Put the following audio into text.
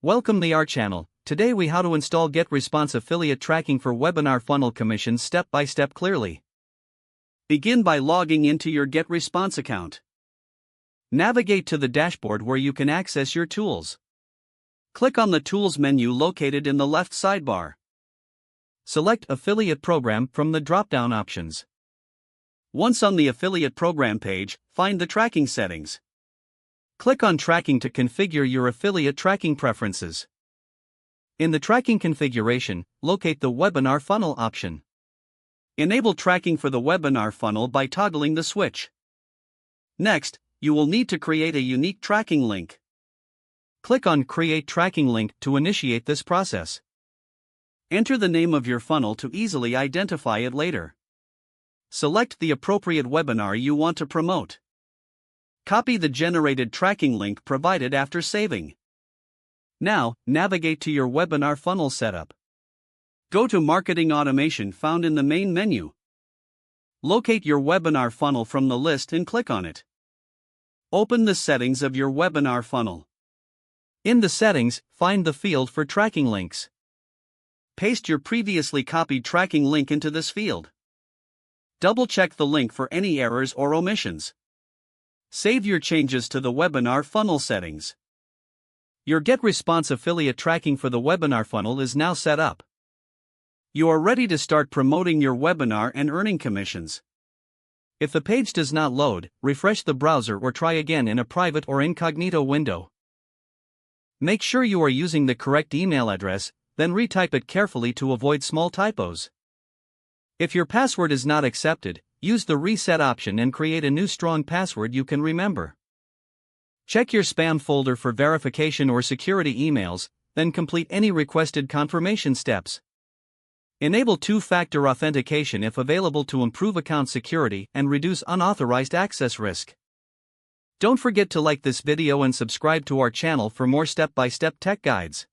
Welcome to our channel. Today we how to install GetResponse affiliate tracking for webinar funnel commissions step by step clearly. Begin by logging into your GetResponse account. Navigate to the dashboard where you can access your tools. Click on the Tools menu located in the left sidebar. Select Affiliate Program from the drop-down options. Once on the affiliate program page, find the tracking settings. Click on Tracking to configure your affiliate tracking preferences. In the tracking configuration, locate the Webinar Funnel option. Enable tracking for the webinar funnel by toggling the switch. Next, you will need to create a unique tracking link. Click on Create Tracking Link to initiate this process. Enter the name of your funnel to easily identify it later. Select the appropriate webinar you want to promote. Copy the generated tracking link provided after saving. Now, navigate to your webinar funnel setup. Go to Marketing Automation found in the main menu. Locate your webinar funnel from the list and click on it. Open the settings of your webinar funnel. In the settings, find the field for tracking links. Paste your previously copied tracking link into this field. Double-check the link for any errors or omissions. Save your changes to the webinar funnel settings. Your GetResponse affiliate tracking for the webinar funnel is now set up. You are ready to start promoting your webinar and earning commissions. If the page does not load, refresh the browser or try again in a private or incognito window. Make sure you are using the correct email address, then retype it carefully to avoid small typos. If your password is not accepted, use the reset option and create a new strong password you can remember. Check your spam folder for verification or security emails, then complete any requested confirmation steps. Enable two-factor authentication if available to improve account security and reduce unauthorized access risk. Don't forget to like this video and subscribe to our channel for more step-by-step tech guides.